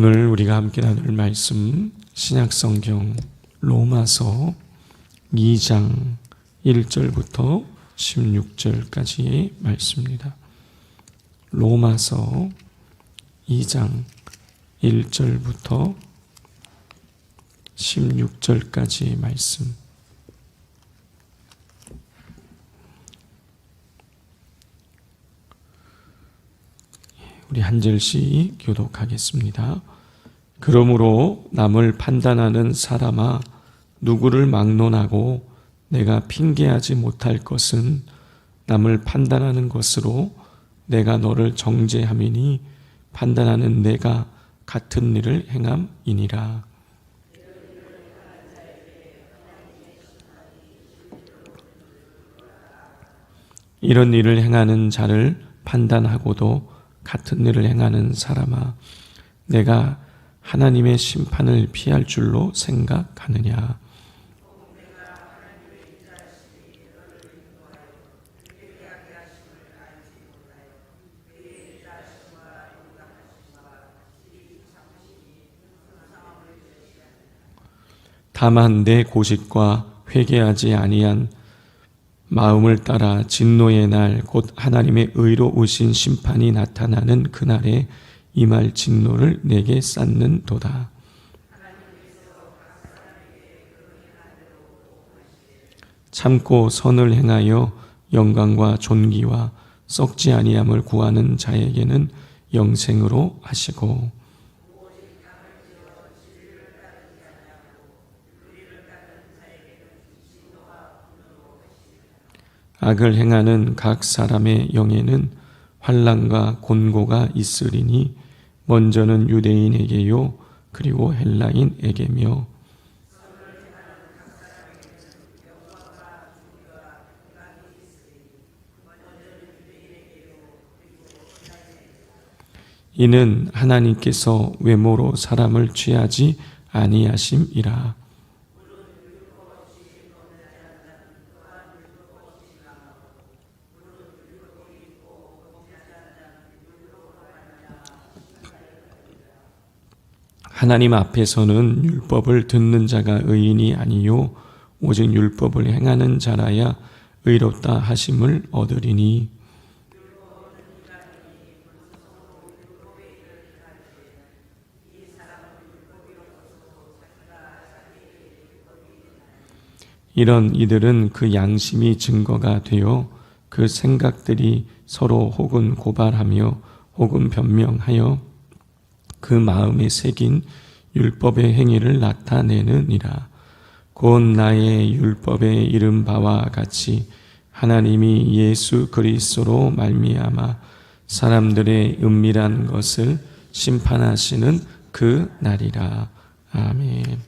오늘 우리가 함께 나눌 말씀 신약성경 로마서 2장 1절부터 16절까지의 말씀입니다. 로마서 2장 1절부터 16절까지의 말씀. 우리 한 절씩 교독하겠습니다. 그러므로 남을 판단하는 사람아, 누구를 막론하고 내가 핑계하지 못할 것은 남을 판단하는 것으로 내가 너를 정죄함이니 판단하는 내가 같은 일을 행함이니라. 이런 일을 행하는 자를 판단하고도 같은 일을 행하는 사람아, 내가 하나님의 심판을 피할 줄로 생각하느냐? 다만 내 고식과 회개하지 아니한 마음을 따라 진노의 날 곧 하나님의 의로우신 심판이 나타나는 그날에 임할 진노를 내게 쌓는도다. 참고 선을 행하여 영광과 존귀와 썩지 아니함을 구하는 자에게는 영생으로 하시고, 악을 행하는 각 사람의 영에는 환난과 곤고가 있으리니 먼저는 유대인에게요 그리고 헬라인에게며 이는 하나님께서 외모로 사람을 취하지 아니하심이라. 하나님 앞에서는 율법을 듣는 자가 의인이 아니요 오직 율법을 행하는 자라야 의롭다 하심을 얻으리니, 이런 이들은 그 양심이 증거가 되어 그 생각들이 서로 혹은 고발하며 혹은 변명하여 그 마음에 새긴 율법의 행위를 나타내느니라. 곧 나의 율법에 이른 바와 같이 하나님이 예수 그리스도로 말미암아 사람들의 은밀한 것을 심판하시는 그 날이라. 아멘.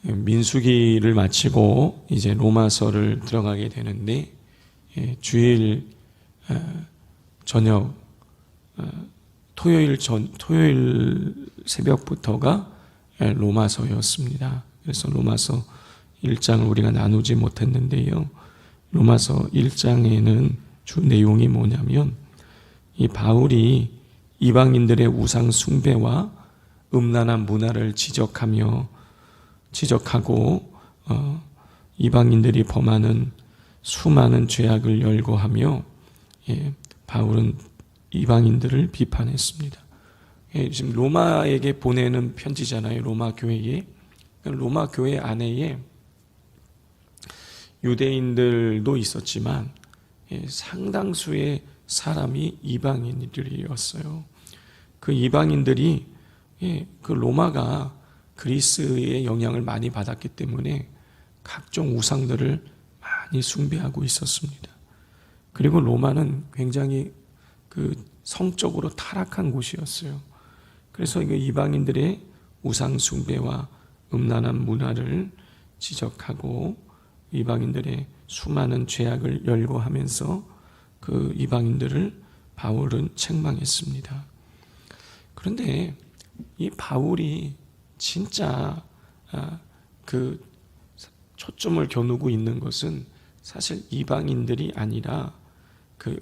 민수기를 마치고 이제 로마서를 들어가게 되는데, 주일 저녁 토요일 새벽부터가 로마서였습니다. 그래서 로마서 1장을 우리가 나누지 못했는데요. 로마서 1장에는 주 내용이 뭐냐면, 이 바울이 이방인들의 우상 숭배와 음란한 문화를 지적하고 이방인들이 범하는 수많은 죄악을 열거하며 바울은 이방인들을 비판했습니다. 지금 로마에게 보내는 편지잖아요. 로마 교회에. 로마 교회 안에 유대인들도 있었지만 상당수의 사람이 이방인들이었어요. 그 이방인들이 그 로마가 그리스의 영향을 많이 받았기 때문에 각종 우상들을 많이 숭배하고 있었습니다. 그리고 로마는 굉장히 그 성적으로 타락한 곳이었어요. 그래서 이방인들의 우상 숭배와 음란한 문화를 지적하고 이방인들의 수많은 죄악을 열거하면서 그 이방인들을 바울은 책망했습니다. 그런데 이 바울이 진짜 그 초점을 겨누고 있는 것은 사실 이방인들이 아니라 그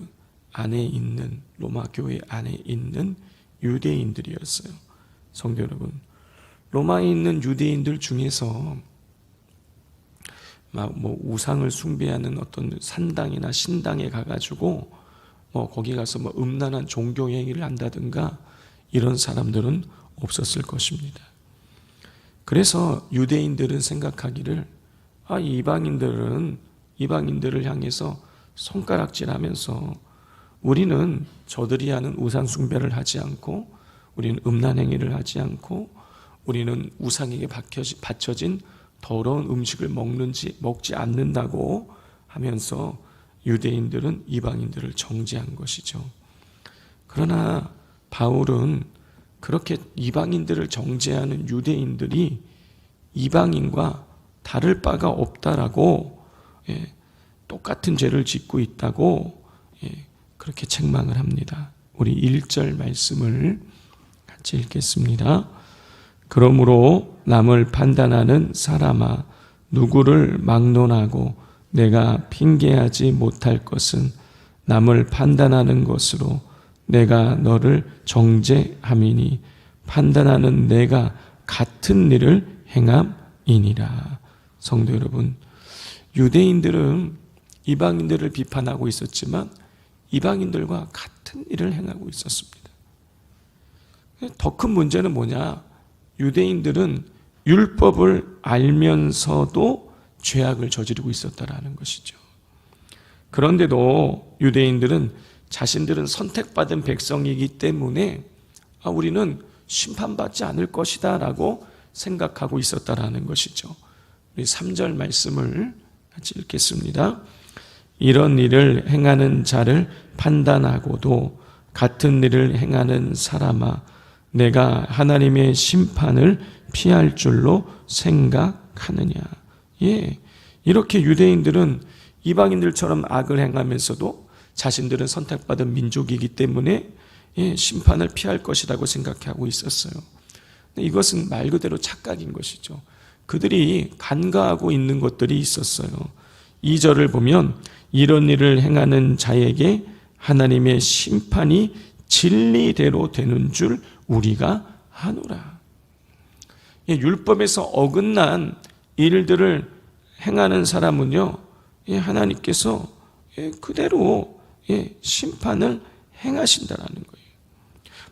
안에 있는, 로마 교회 안에 있는 유대인들이었어요. 성도 여러분, 로마에 있는 유대인들 중에서 막 뭐 우상을 숭배하는 어떤 산당이나 신당에 가가지고 거기 가서 음란한 종교 행위를 한다든가 이런 사람들은 없었을 것입니다. 그래서 유대인들은 생각하기를 이방인들을 향해서 손가락질하면서 우리는 저들이 하는 우상 숭배를 하지 않고, 우리는 음란 행위를 하지 않고, 우리는 우상에게 바쳐진 더러운 음식을 먹지 않는다고 하면서 유대인들은 이방인들을 정죄한 것이죠. 그러나 바울은 그렇게 이방인들을 정죄하는 유대인들이 이방인과 다를 바가 없다라고, 똑같은 죄를 짓고 있다고 그렇게 책망을 합니다. 우리 1절 말씀을 같이 읽겠습니다. 그러므로 남을 판단하는 사람아, 누구를 막론하고 내가 핑계하지 못할 것은 남을 판단하는 것으로 내가 너를 정죄함이니 판단하는 내가 같은 일을 행함이니라. 성도 여러분, 유대인들은 이방인들을 비판하고 있었지만 이방인들과 같은 일을 행하고 있었습니다. 더 큰 문제는 뭐냐? 유대인들은 율법을 알면서도 죄악을 저지르고 있었다라는 것이죠. 그런데도 유대인들은 자신들은 선택받은 백성이기 때문에 우리는 심판받지 않을 것이다 라고 생각하고 있었다라는 것이죠. 우리 3절 말씀을 같이 읽겠습니다. 이런 일을 행하는 자를 판단하고도 같은 일을 행하는 사람아, 내가 하나님의 심판을 피할 줄로 생각하느냐. 이렇게 유대인들은 이방인들처럼 악을 행하면서도 자신들은 선택받은 민족이기 때문에 심판을 피할 것이라고 생각하고 있었어요. 이것은 말 그대로 착각인 것이죠. 그들이 간과하고 있는 것들이 있었어요. 2절을 보면 이런 일을 행하는 자에게 하나님의 심판이 진리대로 되는 줄 우리가 아노라. 율법에서 어긋난 일들을 행하는 사람은요, 하나님께서 그대로 심판을 행하신다라는 거예요.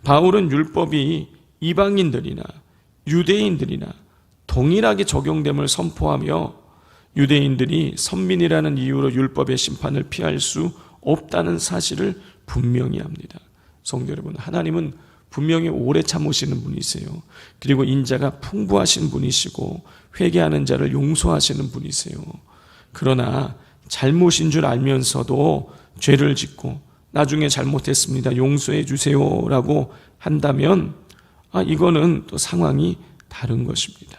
바울은 율법이 이방인들이나 유대인들이나 동일하게 적용됨을 선포하며 유대인들이 선민이라는 이유로 율법의 심판을 피할 수 없다는 사실을 분명히 합니다. 성도 여러분, 하나님은 분명히 오래 참으시는 분이세요. 그리고 인자가 풍부하신 분이시고 회개하는 자를 용서하시는 분이세요. 그러나 잘못인 줄 알면서도 죄를 짓고 나중에 잘못했습니다, 용서해 주세요라고 한다면 이거는 또 상황이 다른 것입니다.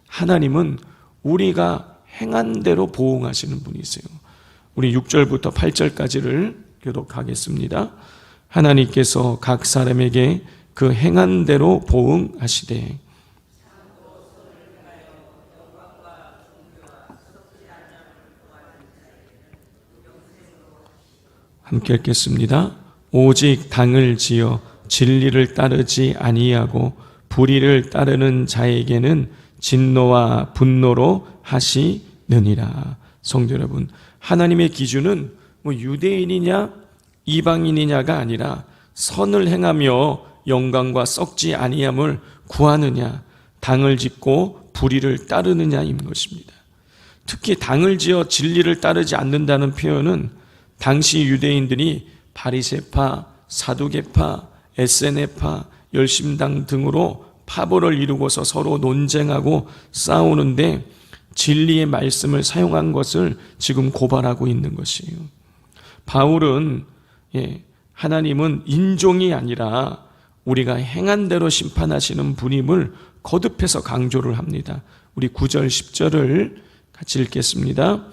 하나님은 우리가 행한 대로 보응하시는 분이세요. 우리 6절부터 8절까지를 교독하겠습니다. 하나님께서 각 사람에게 그 행한 대로 보응하시되 함께 읽겠습니다. 오직 당을 지어 진리를 따르지 아니하고 불의를 따르는 자에게는 진노와 분노로 하시느니라. 성도 여러분, 하나님의 기준은 유대인이냐 이방인이냐가 아니라 선을 행하며 영광과 썩지 아니함을 구하느냐, 당을 짓고 불의를 따르느냐인 것입니다. 특히 당을 지어 진리를 따르지 않는다는 표현은 당시 유대인들이 바리새파, 사두개파, 에세네파, 열심당 등으로 파벌을 이루고서 서로 논쟁하고 싸우는데 진리의 말씀을 사용한 것을 지금 고발하고 있는 것이에요. 바울은 하나님은 인종이 아니라 우리가 행한 대로 심판하시는 분임을 거듭해서 강조를 합니다. 우리 9절 10절을 같이 읽겠습니다.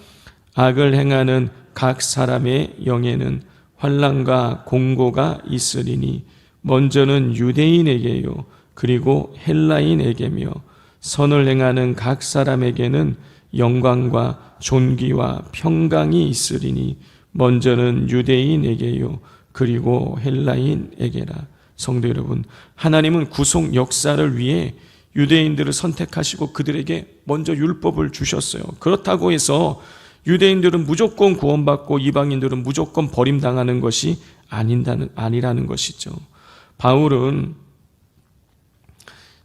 악을 행하는 각 사람의 영에는 환난과 공고가 있으리니 먼저는 유대인에게요 그리고 헬라인에게며 선을 행하는 각 사람에게는 영광과 존귀와 평강이 있으리니 먼저는 유대인에게요 그리고 헬라인에게라. 성도 여러분, 하나님은 구속 역사를 위해 유대인들을 선택하시고 그들에게 먼저 율법을 주셨어요. 그렇다고 해서 유대인들은 무조건 구원받고 이방인들은 무조건 버림당하는 것이 아니라는 것이죠.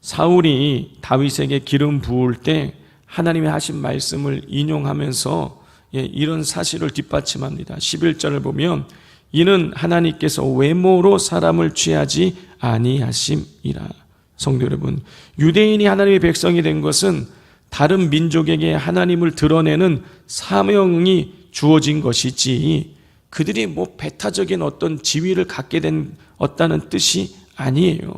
사울이 다윗에게 기름 부을 때 하나님이 하신 말씀을 인용하면서 이런 사실을 뒷받침합니다. 11절을 보면 이는 하나님께서 외모로 사람을 취하지 아니하심이라. 성도 여러분, 유대인이 하나님의 백성이 된 것은 다른 민족에게 하나님을 드러내는 사명이 주어진 것이지 그들이 배타적인 어떤 지위를 갖게 되었다는 뜻이 아니에요.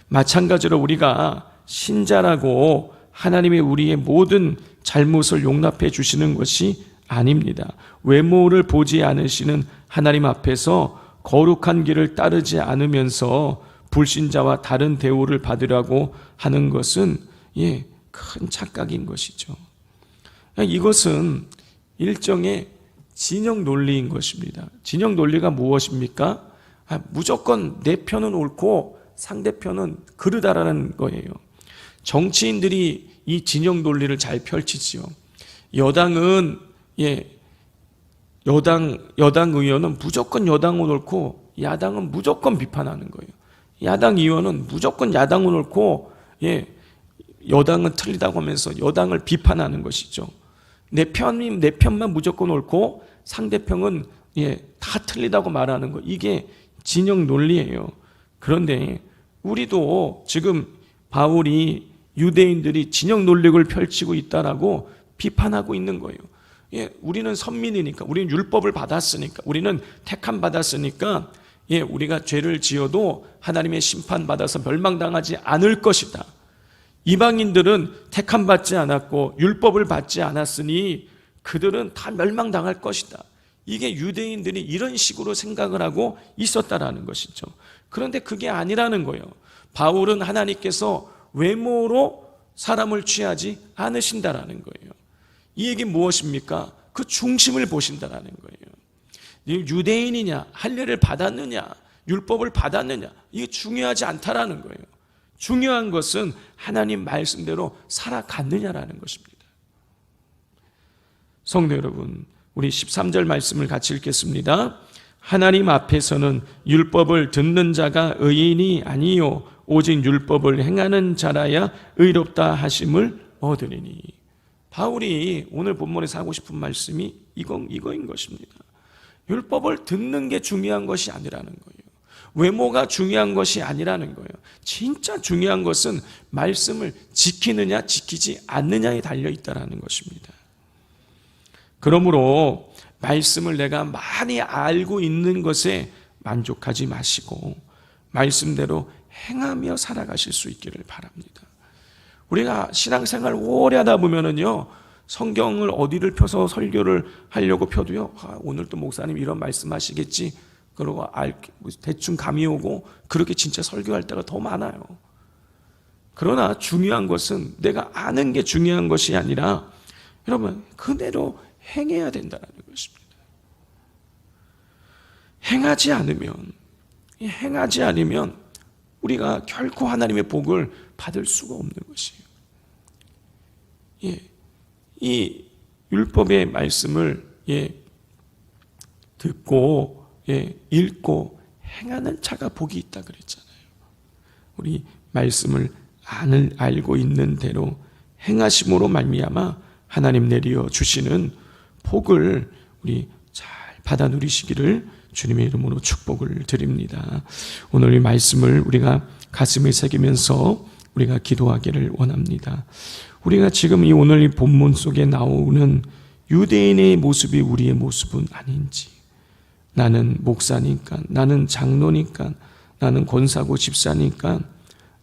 마찬가지로 우리가 신자라고 하나님이 우리의 모든 잘못을 용납해 주시는 것이 아닙니다. 외모를 보지 않으시는 하나님 앞에서 거룩한 길을 따르지 않으면서 불신자와 다른 대우를 받으라고 하는 것은 큰 착각인 것이죠. 이것은 일종의 진영 논리인 것입니다. 진영 논리가 무엇입니까? 무조건 내 편은 옳고 상대편은 그르다라는 거예요. 정치인들이 이 진영 논리를 잘 펼치지요. 여당 의원은 무조건 여당은 옳고 야당은 무조건 비판하는 거예요. 야당 의원은 무조건 야당은 옳고 여당은 틀리다고 하면서 여당을 비판하는 것이죠. 내 편만 무조건 옳고 상대편은 다 틀리다고 말하는 거. 이게 진영 논리예요. 그런데 우리도 지금 바울이 유대인들이 진영 논리를 펼치고 있다라고 비판하고 있는 거예요. 우리는 선민이니까, 우리는 율법을 받았으니까, 우리는 택함 받았으니까 우리가 죄를 지어도 하나님의 심판받아서 멸망당하지 않을 것이다. 이방인들은 택함 받지 않았고 율법을 받지 않았으니 그들은 다 멸망당할 것이다. 이게 유대인들이 이런 식으로 생각을 하고 있었다라는 것이죠. 그런데 그게 아니라는 거예요. 바울은 하나님께서 외모로 사람을 취하지 않으신다라는 거예요. 이 얘기 무엇입니까? 그 중심을 보신다라는 거예요. 유대인이냐, 할례를 받았느냐, 율법을 받았느냐, 이게 중요하지 않다라는 거예요. 중요한 것은 하나님 말씀대로 살아갔느냐라는 것입니다. 성도 여러분, 우리 13절 말씀을 같이 읽겠습니다. 하나님 앞에서는 율법을 듣는 자가 의인이 아니요 오직 율법을 행하는 자라야 의롭다 하심을 얻으리니. 바울이 오늘 본문에서 하고 싶은 말씀이 이거인 것입니다. 율법을 듣는 게 중요한 것이 아니라는 거예요. 외모가 중요한 것이 아니라는 거예요. 진짜 중요한 것은 말씀을 지키느냐 지키지 않느냐에 달려있다는 것입니다. 그러므로 말씀을 내가 많이 알고 있는 것에 만족하지 마시고 말씀대로 행하며 살아가실 수 있기를 바랍니다. 우리가 신앙생활 오래 하다 보면은요, 성경을 어디를 펴서 설교를 하려고 펴도요, 오늘 또 목사님 이런 말씀하시겠지, 그러고 대충 감이 오고 그렇게 진짜 설교할 때가 더 많아요. 그러나 중요한 것은 내가 아는 게 중요한 것이 아니라 여러분 그대로 행해야 된다는 것입니다. 행하지 않으면 우리가 결코 하나님의 복을 받을 수가 없는 것이에요. 이 율법의 말씀을 듣고 읽고 행하는 자가 복이 있다 그랬잖아요. 우리 말씀을 알고 있는 대로 행하심으로 말미암아 하나님 내려 주시는 복을 우리 잘 받아 누리시기를 주님의 이름으로 축복을 드립니다. 오늘 이 말씀을 우리가 가슴에 새기면서 우리가 기도하기를 원합니다. 우리가 지금 이 오늘 이 본문 속에 나오는 유대인의 모습이 우리의 모습은 아닌지, 나는 목사니까, 나는 장로니까, 나는 권사고 집사니까,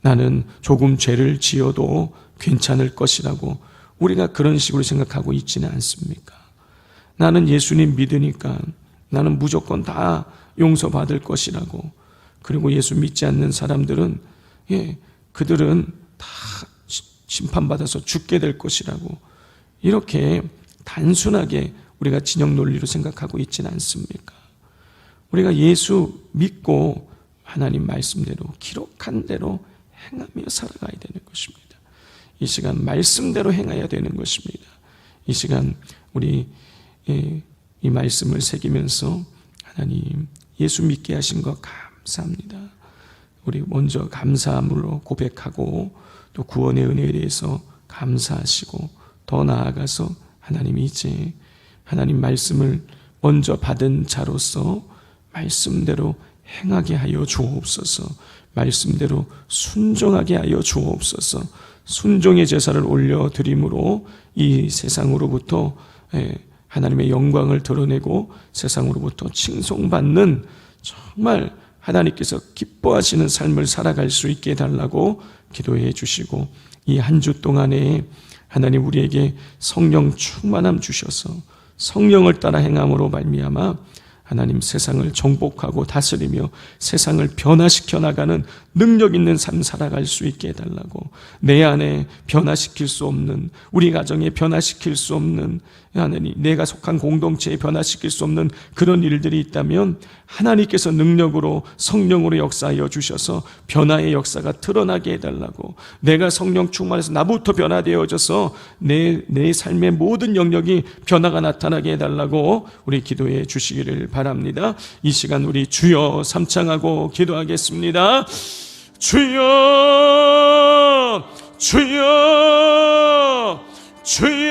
나는 조금 죄를 지어도 괜찮을 것이라고 우리가 그런 식으로 생각하고 있지는 않습니까? 나는 예수님 믿으니까 나는 무조건 다 용서받을 것이라고, 그리고 예수 믿지 않는 사람들은 그들은 다 심판받아서 죽게 될 것이라고, 이렇게 단순하게 우리가 진영 논리로 생각하고 있지는 않습니까? 우리가 예수 믿고 하나님 말씀대로 기록한 대로 행하며 살아가야 되는 것입니다. 이 시간 말씀대로 행해야 되는 것입니다. 이 시간 우리 이 말씀을 새기면서 하나님 예수 믿게 하신 것 감사합니다. 우리 먼저 감사함으로 고백하고 또 구원의 은혜에 대해서 감사하시고 더 나아가서 하나님이 이제 하나님 말씀을 먼저 받은 자로서 말씀대로 행하게 하여 주옵소서. 말씀대로 순종하게 하여 주옵소서. 순종의 제사를 올려드림으로 이 세상으로부터 하나님의 영광을 드러내고 세상으로부터 칭송받는 정말 하나님께서 기뻐하시는 삶을 살아갈 수 있게 해달라고 기도해 주시고, 이 한 주 동안에 하나님 우리에게 성령 충만함 주셔서 성령을 따라 행함으로 말미암아 하나님 세상을 정복하고 다스리며 세상을 변화시켜 나가는 능력 있는 삶 살아갈 수 있게 해달라고, 내 안에 변화시킬 수 없는, 우리 가정에 변화시킬 수 없는, 하나님 내가 속한 공동체에 변화시킬 수 없는 그런 일들이 있다면 하나님께서 능력으로 성령으로 역사하여 주셔서 변화의 역사가 드러나게 해달라고, 내가 성령 충만해서 나부터 변화되어져서 내 삶의 모든 영역이 변화가 나타나게 해달라고 우리 기도해 주시기를 바랍니다. 이 시간 우리 주여 삼창하고 기도하겠습니다. 주여 주여 주여